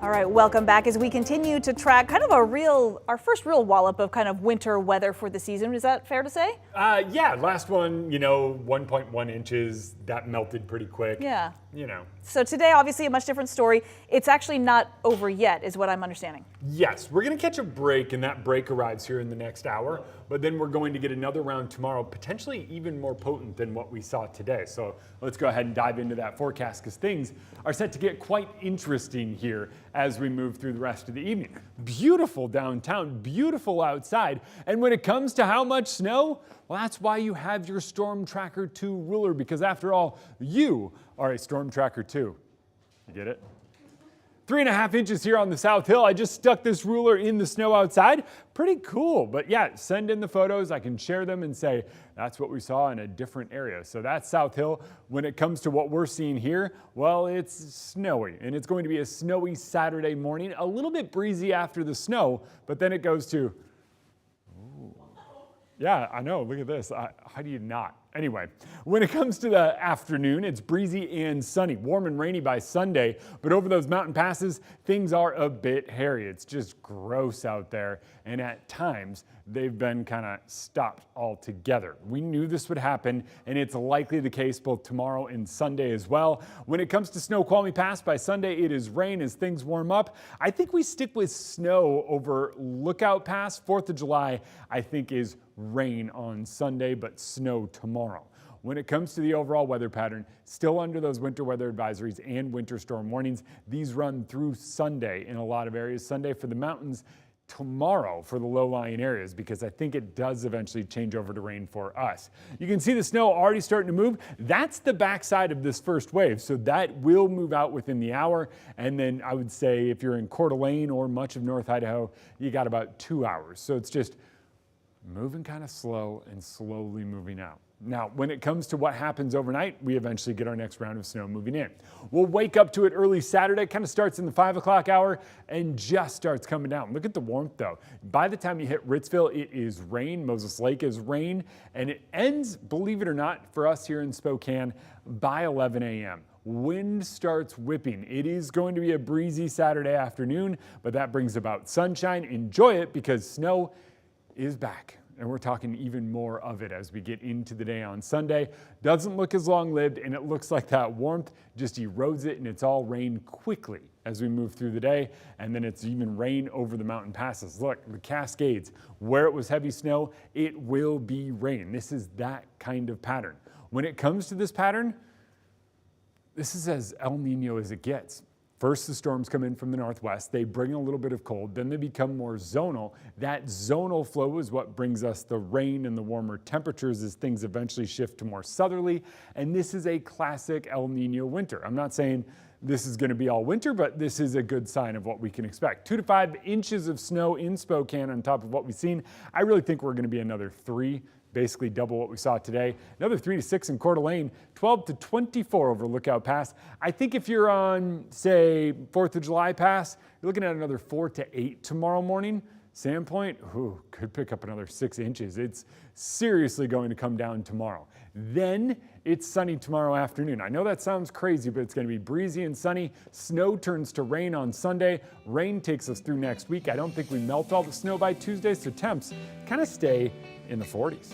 All right, welcome back as we continue to track kind of our first real wallop of kind of winter weather for the season. Is that fair to say? Yeah, last one, 1.1 inches, that melted pretty quick. Yeah. So today, obviously a much different story. It's actually not over yet, is what I'm understanding. Yes, we're going to catch a break, and that break arrives here in the next hour. But then we're going to get another round tomorrow, potentially even more potent than what we saw today. So let's go ahead and dive into that forecast because things are set to get quite interesting here as we move through the rest of the evening. Beautiful downtown, beautiful outside. And when it comes to how much snow, well, that's why you have your Storm Tracker 2 ruler, because after all, you are a Storm Tracker 2. You get it? 3.5 inches here on the South Hill. I just stuck this ruler in the snow outside. Pretty cool. But yeah, send in the photos. I can share them and say that's what we saw in a different area. So that's South Hill. When it comes to what we're seeing here, well, it's snowy, and it's going to be a snowy Saturday morning. A little bit breezy after the snow, but then it goes to, yeah, I know. Look at this. How do you not? Anyway, when it comes to the afternoon, it's breezy and sunny, warm and rainy by Sunday, but over those mountain passes, things are a bit hairy. It's just gross out there, and at times, they've been kind of stopped altogether. We knew this would happen, and it's likely the case both tomorrow and Sunday as well. When it comes to Snoqualmie Pass, by Sunday, it is rain as things warm up. I think we stick with snow over Lookout Pass. 4th of July, I think, is rain on Sunday, but snow tomorrow. When it comes to the overall weather pattern, still under those winter weather advisories and winter storm warnings. These run through Sunday in a lot of areas. Sunday for the mountains, tomorrow for the low-lying areas, because I think it does eventually change over to rain for us. You can see the snow already starting to move. That's the backside of this first wave, so that will move out within the hour. And then I would say if you're in Coeur d'Alene or much of North Idaho, you got about 2 hours. So it's just moving kind of slow and slowly moving out. Now, when it comes to what happens overnight, we eventually get our next round of snow moving in. We'll wake up to it early Saturday, kind of starts in the 5 o'clock hour and just starts coming down. Look at the warmth though. By the time you hit Ritzville, it is rain. Moses Lake is rain, and it ends, believe it or not, for us here in Spokane by 11 a.m. Wind starts whipping. It is going to be a breezy Saturday afternoon, but that brings about sunshine. Enjoy it because snow is back. And we're talking even more of it as we get into the day on Sunday. Doesn't look as long-lived, and it looks like that warmth just erodes it, and it's all rain quickly as we move through the day. And then it's even rain over the mountain passes. Look, the Cascades, where it was heavy snow, it will be rain. This is that kind of pattern. When it comes to this pattern, this is as El Nino as it gets. First, the storms come in from the northwest. They bring a little bit of cold. Then they become more zonal. That zonal flow is what brings us the rain and the warmer temperatures as things eventually shift to more southerly. And this is a classic El Nino winter. I'm not saying this is going to be all winter, but this is a good sign of what we can expect. 2 to 5 inches of snow in Spokane on top of what we've seen. I really think we're going to be another 3. Basically double what we saw today. Another 3 to 6 in Coeur d'Alene, 12 to 24 over Lookout Pass. I think if you're on, say, 4th of July Pass, you're looking at another 4 to 8 tomorrow morning. Sandpoint, could pick up another 6 inches. It's seriously going to come down tomorrow. Then it's sunny tomorrow afternoon. I know that sounds crazy, but it's going to be breezy and sunny. Snow turns to rain on Sunday. Rain takes us through next week. I don't think we melt all the snow by Tuesday, so temps kind of stay in the 40s.